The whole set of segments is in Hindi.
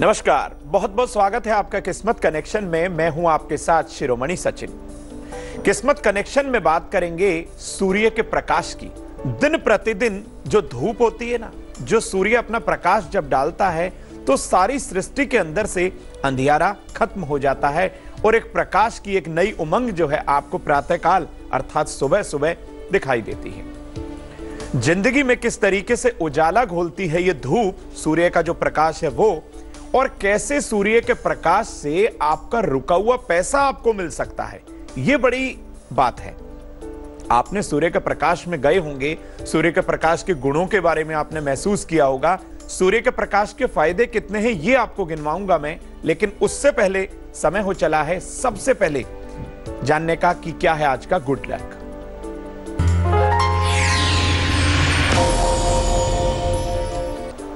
नमस्कार, बहुत बहुत स्वागत है आपका किस्मत कनेक्शन में। मैं हूं आपके साथ शिरोमणि सचिन। किस्मत कनेक्शन में बात करेंगे सूर्य के प्रकाश की। दिन प्रतिदिन जो धूप होती है ना, जो सूर्य अपना प्रकाश जब डालता है तो सारी सृष्टि के अंदर से अंधियारा खत्म हो जाता है और एक प्रकाश की एक नई उमंग जो है आपको प्रातःकाल अर्थात सुबह सुबह दिखाई देती है। जिंदगी में किस तरीके से उजाला घोलती है ये धूप, सूर्य का जो प्रकाश है वो, और कैसे सूर्य के प्रकाश से आपका रुका हुआ पैसा आपको मिल सकता है, यह बड़ी बात है। आपने सूर्य के प्रकाश में गए होंगे, सूर्य के प्रकाश के गुणों के बारे में आपने महसूस किया होगा, सूर्य के प्रकाश के फायदे कितने हैं ये आपको गिनवाऊंगा मैं। लेकिन उससे पहले समय हो चला है सबसे पहले जानने का कि क्या है आज का गुड लक।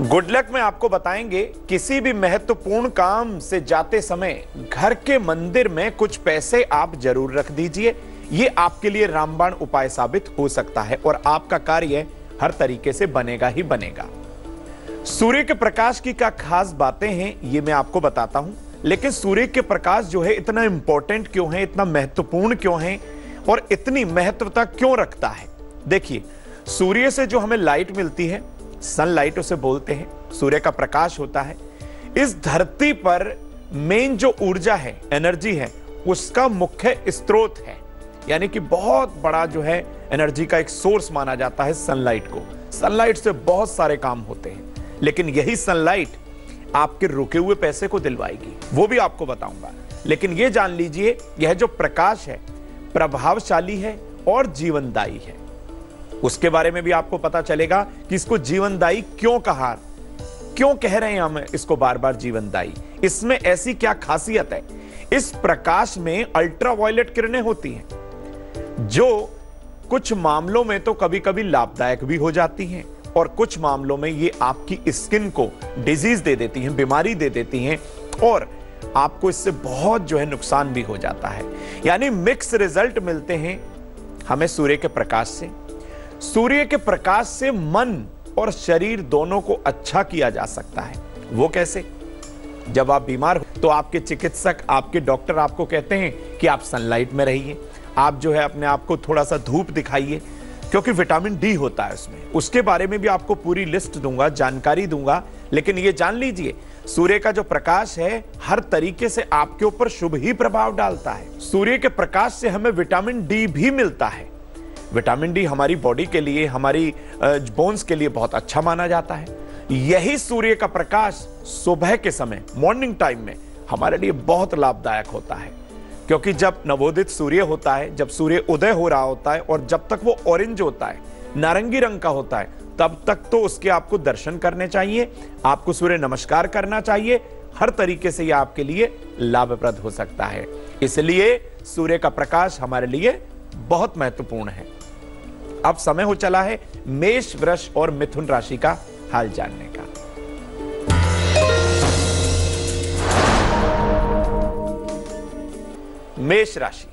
गुड लक में आपको बताएंगे किसी भी महत्वपूर्ण काम से जाते समय घर के मंदिर में कुछ पैसे आप जरूर रख दीजिए। ये आपके लिए रामबाण उपाय साबित हो सकता है और आपका कार्य हर तरीके से बनेगा ही बनेगा। सूर्य के प्रकाश की क्या खास बातें हैं ये मैं आपको बताता हूं, लेकिन सूर्य के प्रकाश जो है इतना इंपॉर्टेंट क्यों है, इतना महत्वपूर्ण क्यों है और इतनी महत्वता क्यों रखता है। देखिए, सूर्य से जो हमें लाइट मिलती है, सनलाइट उसे बोलते हैं, सूर्य का प्रकाश होता है। इस धरती पर मेन जो ऊर्जा है, एनर्जी है, उसका मुख्य स्रोत है, यानी कि बहुत बड़ा जो है एनर्जी का एक सोर्स माना जाता है सनलाइट को। सनलाइट से बहुत सारे काम होते हैं, लेकिन यही सनलाइट आपके रुके हुए पैसे को दिलवाएगी, वो भी आपको बताऊंगा। लेकिन यह जान लीजिए, यह जो प्रकाश है प्रभावशाली है और जीवनदायी है। उसके बारे में भी आपको पता चलेगा कि इसको जीवनदायी क्यों कहा, क्यों कह रहे हैं हम इसको बार बार जीवनदायी। इसमें ऐसी क्या खासियत है, इस प्रकाश में अल्ट्रावायलेट किरणें होती हैं जो कुछ मामलों में तो कभी कभी लाभदायक भी हो जाती हैं और कुछ मामलों में ये आपकी स्किन को डिजीज दे देती हैं, बीमारी दे देती हैं और आपको इससे बहुत जो है नुकसान भी हो जाता है। यानी मिक्स रिजल्ट मिलते हैं हमें सूर्य के प्रकाश से। सूर्य के प्रकाश से मन और शरीर दोनों को अच्छा किया जा सकता है। वो कैसे? जब आप बीमार हो तो आपके चिकित्सक, आपके डॉक्टर आपको कहते हैं कि आप सनलाइट में रहिए, आप जो है अपने आप को थोड़ा सा धूप दिखाइए, क्योंकि विटामिन डी होता है उसमें। उसके बारे में भी आपको पूरी लिस्ट दूंगा, जानकारी दूंगा। लेकिन ये जान लीजिए, सूर्य का जो प्रकाश है हर तरीके से आपके ऊपर शुभ ही प्रभाव डालता है। सूर्य के प्रकाश से हमें विटामिन डी भी मिलता है। विटामिन डी हमारी बॉडी के लिए, हमारी बोन्स के लिए बहुत अच्छा माना जाता है। यही सूर्य का प्रकाश सुबह के समय, मॉर्निंग टाइम में हमारे लिए बहुत लाभदायक होता है, क्योंकि जब नवोदित सूर्य होता है, जब सूर्य उदय हो रहा होता है और जब तक वो ऑरेंज होता है, नारंगी रंग का होता है, तब तक तो उसके आपको दर्शन करने चाहिए, आपको सूर्य नमस्कार करना चाहिए। हर तरीके से यह आपके लिए लाभप्रद हो सकता है। इसलिए सूर्य का प्रकाश हमारे लिए बहुत महत्वपूर्ण है। अब समय हो चला है मेष, वृष और मिथुन राशि का हाल जानने का। मेष राशि,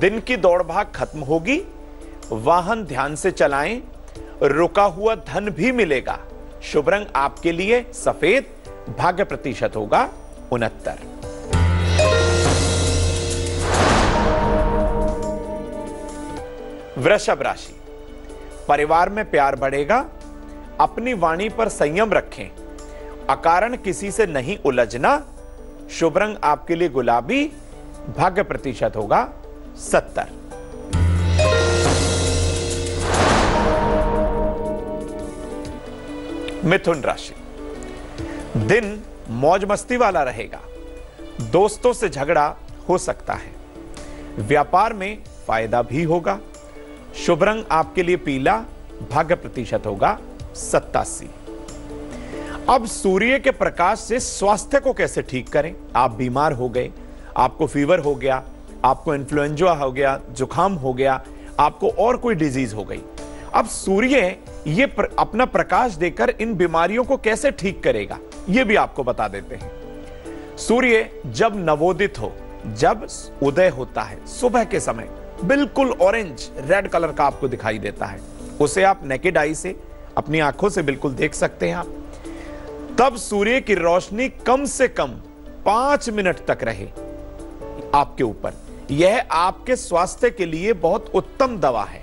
दिन की दौड़ भाग खत्म होगी, वाहन ध्यान से चलाएं, रुका हुआ धन भी मिलेगा। शुभ रंग आपके लिए सफेद, भाग्य प्रतिशत होगा 69। वृषभ राशि, परिवार में प्यार बढ़ेगा, अपनी वाणी पर संयम रखें, अकारण किसी से नहीं उलझना। शुभ रंग आपके लिए गुलाबी, भाग्य प्रतिशत होगा 70। मिथुन राशि, दिन मौज मस्ती वाला रहेगा, दोस्तों से झगड़ा हो सकता है, व्यापार में फायदा भी होगा। शुभ रंग आपके लिए पीला, भाग्य प्रतिशत होगा 87। अब सूर्य के प्रकाश से स्वास्थ्य को कैसे ठीक करें? आप बीमार हो गए, आपको फीवर हो गया, आपको इन्फ्लुएंजा हो गया, जुकाम हो गया, आपको और कोई डिजीज हो गई। अब सूर्य ये अपना प्रकाश देकर इन बीमारियों को कैसे ठीक करेगा ये भी आपको बता देते हैं। सूर्य जब नवोदित हो, जब उदय होता है सुबह के समय, बिल्कुल ऑरेंज रेड कलर का आपको दिखाई देता है। उसे आप नेकेड आई से, अपनी आंखों से बिल्कुल देख सकते हैं आप। तब सूर्य की रोशनी कम से कम 5 मिनट तक रहे आपके ऊपर। यह आपके स्वास्थ्य के लिए बहुत उत्तम दवा है।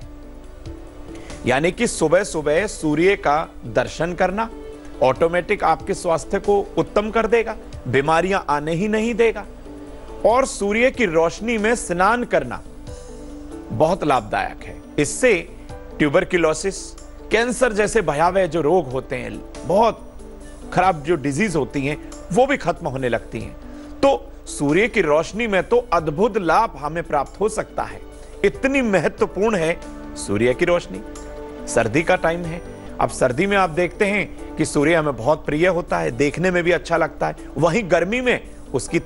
यानी कि सुबह सुबह सूर्य का दर्शन करना ऑटोमेटिक आपके स्वास्थ्य को उत्तम कर देगा, बीमारियां आने ही नहीं देगा। और सूर्य की रोशनी में स्नान करना बहुत लाभदायक है। इससे ट्यूबरक्लोसिस, कैंसर जैसे भयावह जो रोग होते हैं, बहुत खराब जो डिजीज होती हैं, वो भी खत्म होने लगती हैं। तो सूर्य की रोशनी में तो अद्भुत लाभ हमें प्राप्त हो सकता है। इतनी महत्वपूर्ण है सूर्य की रोशनी। सर्दी का टाइम है, अब सर्दी में आप देखते हैं कि सूर्य हमें बहुत प्रिय होता है, देखने में भी अच्छा लगता है। वहीं गर्मी में उसकी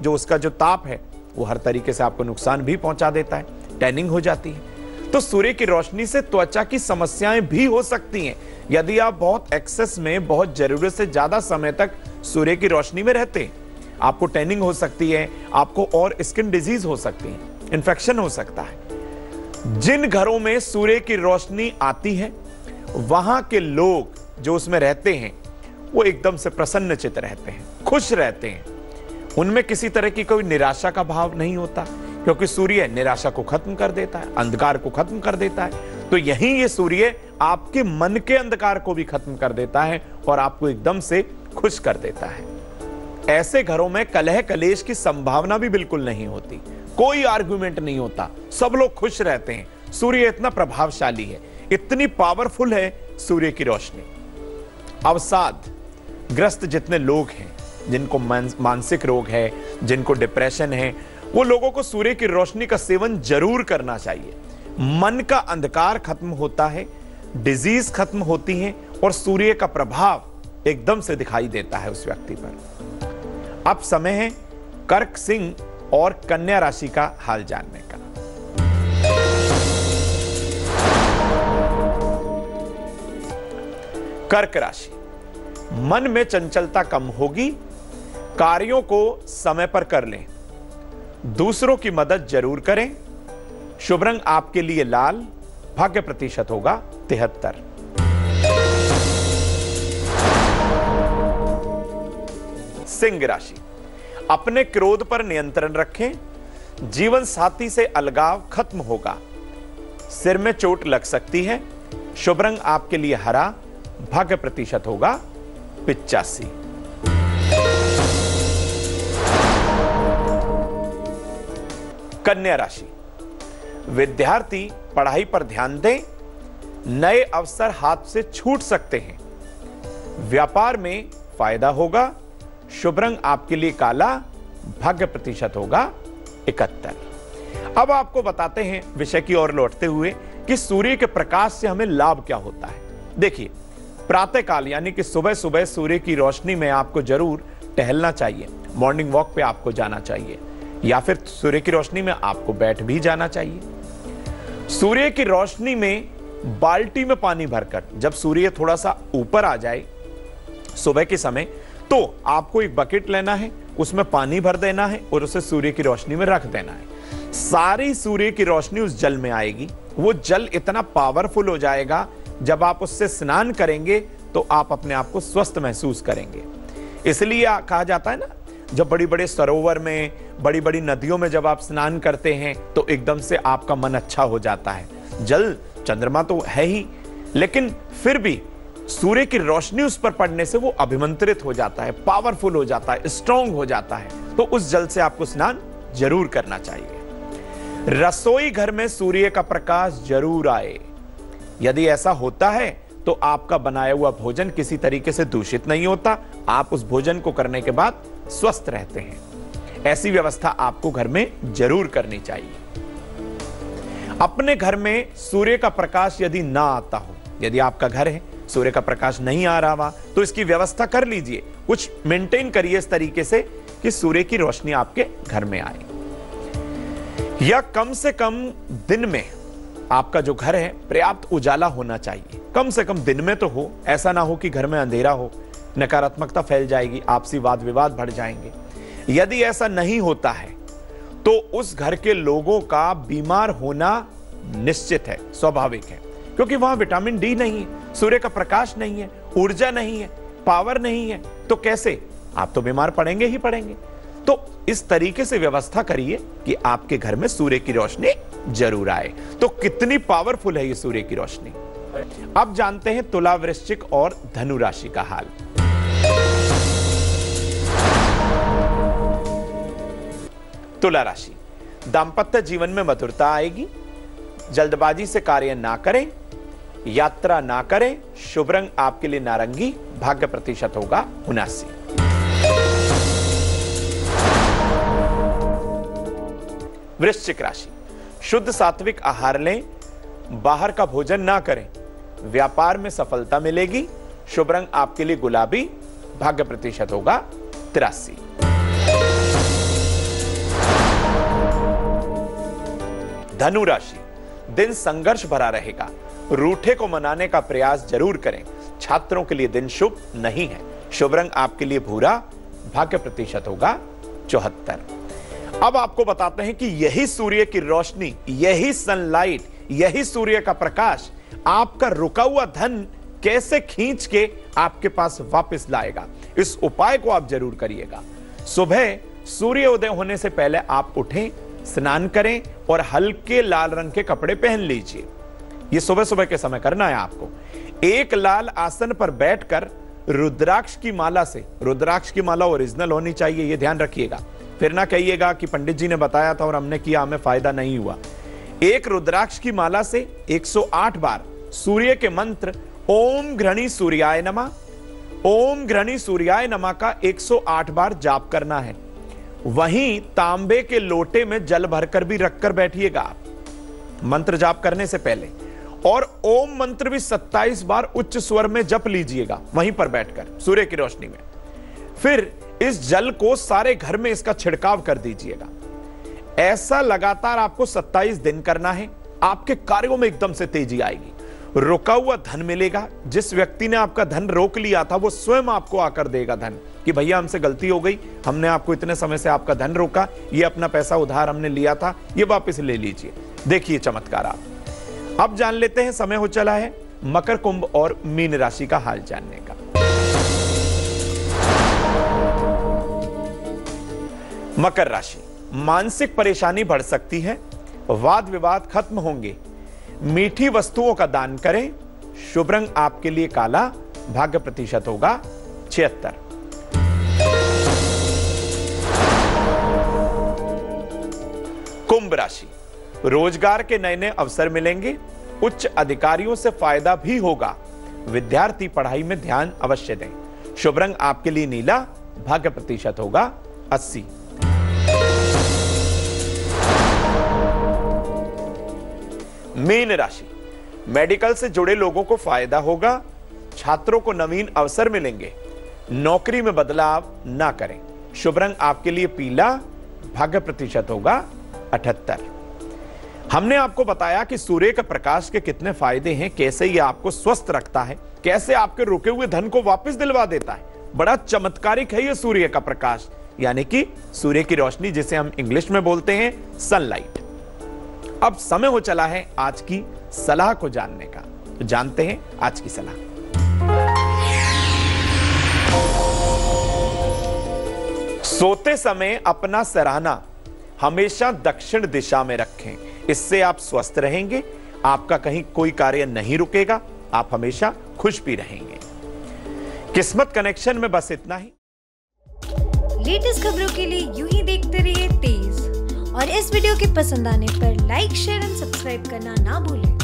उसका जो ताप है वो हर तरीके से आपको नुकसान भी पहुंचा देता है, टैनिंग हो जाती है। तो सूर्य की रोशनी से त्वचा की समस्याएं भी हो सकती हैं। यदि आप बहुत एक्सेस में, बहुत जरूरत से ज्यादा समय तक सूर्य की रोशनी में रहते हैं, आपको टैनिंग हो सकती है, आपको और स्किन डिजीज हो सकती है, इन्फेक्शन हो सकता है। जिन घरों में सूर्य की रोशनी आती है वहां के लोग जो उसमें रहते हैं वो एकदम से प्रसन्नचित्त रहते हैं, खुश रहते हैं। उनमें किसी तरह की कोई निराशा का भाव नहीं होता, क्योंकि सूर्य निराशा को खत्म कर देता है, अंधकार को खत्म कर देता है। तो यहीं ये सूर्य आपके मन के अंधकार को भी खत्म कर देता है और आपको एकदम से खुश कर देता है। ऐसे घरों में कलह कलेश की संभावना भी बिल्कुल नहीं होती, कोई आर्गुमेंट नहीं होता, सब लोग खुश रहते हैं। सूर्य इतना प्रभावशाली है, इतनी पावरफुल है सूर्य की रोशनी। अवसाद ग्रस्त जितने लोग हैं, जिनको मानसिक रोग है, जिनको डिप्रेशन है, वो लोगों को सूर्य की रोशनी का सेवन जरूर करना चाहिए। मन का अंधकार खत्म होता है, डिजीज खत्म होती है और सूर्य का प्रभाव एकदम से दिखाई देता है उस व्यक्ति पर। अब समय है कर्क, सिंह और कन्या राशि का हाल जानने का। कर्क राशि, मन में चंचलता कम होगी, कार्यों को समय पर कर लें, दूसरों की मदद जरूर करें। शुभ रंग आपके लिए लाल, भाग्य प्रतिशत होगा 73। सिंह राशि, अपने क्रोध पर नियंत्रण रखें, जीवन साथी से अलगाव खत्म होगा, सिर में चोट लग सकती है। शुभ रंग आपके लिए हरा, भाग्य प्रतिशत होगा 85। कन्या राशि, विद्यार्थी पढ़ाई पर ध्यान दें, नए अवसर हाथ से छूट सकते हैं, व्यापार में फायदा होगा। शुभ रंग आपके लिए काला, भाग्य प्रतिशत होगा 71। अब आपको बताते हैं विषय की ओर लौटते हुए कि सूर्य के प्रकाश से हमें लाभ क्या होता है। देखिए, प्रातः काल यानी कि सुबह सुबह सूर्य की रोशनी में आपको जरूर टहलना चाहिए, मॉर्निंग वॉक पे आपको जाना चाहिए, या फिर सूर्य की रोशनी में आपको बैठ भी जाना चाहिए। सूर्य की रोशनी में बाल्टी में पानी भरकर, जब सूर्य थोड़ा सा ऊपर आ जाए सुबह के समय, तो आपको एक बकेट लेना है, उसमें पानी भर देना है और उसे सूर्य की रोशनी में रख देना है। सारी सूर्य की रोशनी उस जल में आएगी। वो जल इतना पावरफुल हो जाएगा, जब आप उससे स्नान करेंगे तो आप अपने आप को स्वस्थ महसूस करेंगे। इसलिए कहा जाता है ना, जब बड़ी बड़े सरोवर में, बड़ी बड़ी नदियों में जब आप स्नान करते हैं तो एकदम से आपका मन अच्छा हो जाता है। जल, चंद्रमा तो है ही, लेकिन फिर भी सूर्य की रोशनी उस पर पड़ने से वो अभिमंत्रित हो जाता है, पावरफुल हो जाता है, स्ट्रांग हो जाता है। तो उस जल से आपको स्नान जरूर करना चाहिए। रसोई घर में सूर्य का प्रकाश जरूर आए। यदि ऐसा होता है तो आपका बनाया हुआ भोजन किसी तरीके से दूषित नहीं होता, आप उस भोजन को करने के बाद स्वस्थ रहते हैं। ऐसी व्यवस्था आपको घर में जरूर करनी चाहिए। अपने घर में सूर्य का प्रकाश यदि ना आता हो, यदि आपका घर है सूर्य का प्रकाश नहीं आ रहा, तो इसकी व्यवस्था कर लीजिए, कुछ मेंटेन करिए इस तरीके से कि सूर्य की रोशनी आपके घर में आए। या कम से कम दिन में आपका जो घर है पर्याप्त उजाला होना चाहिए, कम से कम दिन में तो हो। ऐसा ना हो कि घर में अंधेरा हो, नकारात्मकता फैल जाएगी, आपसी वाद विवाद बढ़ जाएंगे। यदि ऐसा नहीं होता है तो उस घर के लोगों का बीमार होना निश्चित है, स्वाभाविक है, क्योंकि वहां विटामिन डी नहीं है, सूर्य का प्रकाश नहीं है, ऊर्जा नहीं है, पावर नहीं है तो कैसे, आप तो बीमार पड़ेंगे ही पड़ेंगे। तो इस तरीके से व्यवस्था करिए कि आपके घर में सूर्य की रोशनी जरूर आए। तो कितनी पावरफुल है ये सूर्य की रोशनी। अब जानते हैं तुला, वृश्चिक और धनु राशि का हाल। तुला राशि, दांपत्य जीवन में मधुरता आएगी। जल्दबाजी से कार्य ना करें, यात्रा ना करें। शुभ रंग आपके लिए नारंगी, भाग्य प्रतिशत होगा 79। वृश्चिक राशि, शुद्ध सात्विक आहार लें, बाहर का भोजन ना करें। व्यापार में सफलता मिलेगी। शुभ रंग आपके लिए गुलाबी, भाग्य प्रतिशत होगा 83। धनु राशि, दिन संघर्ष भरा रहेगा। रूठे को मनाने का प्रयास जरूर करें। छात्रों के लिए दिन शुभ नहीं है। शुभ रंग आपके लिए भूरा, भाग्य प्रतिशत होगा 74। अब आपको बताते हैं कि यही सूर्य की रोशनी, यही सनलाइट, यही सूर्य का प्रकाश आपका रुका हुआ धन कैसे खींच के आपके पास वापस लाएगा। इस उपाय को आप जरूर करिएगा। सुबह सूर्य उदय होने से पहले आप उठें, स्नान करें और हल्के लाल रंग के कपड़े पहन लीजिए। यह सुबह सुबह के समय करना है आपको। एक लाल आसन पर बैठकर रुद्राक्ष की माला से, रुद्राक्ष की माला ओरिजिनल होनी चाहिए, यह ध्यान रखिएगा। फिर ना कहिएगा कि पंडित जी ने बताया था और हमने किया, हमें फायदा नहीं हुआ। एक रुद्राक्ष की माला से 108 बार सूर्य के मंत्र ओम घृणी सूर्याय नमः, ओम घृणी सूर्याय नमः का 108 बार जाप करना है। वहीं तांबे के लोटे में जल भरकर भी रखकर बैठिएगा आप मंत्र जाप करने से पहले। और ओम मंत्र भी 27 बार उच्च स्वर में जप लीजिएगा वहीं पर बैठकर सूर्य की रोशनी में। फिर इस जल को सारे घर में इसका छिड़काव कर दीजिएगा। ऐसा लगातार आपको 27 दिन करना है। आपके कार्यों में एकदम से तेजी आएगी। रुका हुआ धन मिलेगा। जिस व्यक्ति ने आपका धन रोक लिया था वो स्वयं आपको आकर देगा धन, कि भैया हमसे गलती हो गई, हमने आपको इतने समय से आपका धन रोका, ये अपना पैसा उधार हमने लिया था, ये वापस ले लीजिए। देखिए चमत्कार आप। अब जान लेते हैं, समय हो चला है मकर, कुंभ और मीन राशि का हाल जानने का। मकर राशि, मानसिक परेशानी बढ़ सकती है। वाद विवाद खत्म होंगे। मीठी वस्तुओं का दान करें। शुभ रंग आपके लिए काला, भाग्य प्रतिशत होगा 76। कुंभ राशि, रोजगार के नए नए अवसर मिलेंगे। उच्च अधिकारियों से फायदा भी होगा। विद्यार्थी पढ़ाई में ध्यान अवश्य दें। शुभ रंग आपके लिए नीला, भाग्य प्रतिशत होगा 80। मीन राशि, मेडिकल से जुड़े लोगों को फायदा होगा। छात्रों को नवीन अवसर मिलेंगे। नौकरी में बदलाव ना करें। शुभ रंग आपके लिए पीला, भाग्य प्रतिशत होगा 78। हमने आपको बताया कि सूर्य के प्रकाश के कितने फायदे हैं, कैसे यह आपको स्वस्थ रखता है, कैसे आपके रुके हुए धन को वापस दिलवा देता है। बड़ा चमत्कारिक है यह सूर्य का प्रकाश, यानी कि सूर्य की रोशनी, जिसे हम इंग्लिश में बोलते हैं सनलाइट। अब समय हो चला है आज की सलाह को जानने का। तो जानते हैं आज की सलाह। सोते समय अपना सिरहाना हमेशा दक्षिण दिशा में रखें। इससे आप स्वस्थ रहेंगे। आपका कहीं कोई कार्य नहीं रुकेगा। आप हमेशा खुश भी रहेंगे। किस्मत कनेक्शन में बस इतना ही। लेटेस्ट खबरों के लिए यूं ही देखते रहिए तेज, और इस वीडियो के पसंद आने पर लाइक, शेयर एंड सब्सक्राइब करना ना भूलें।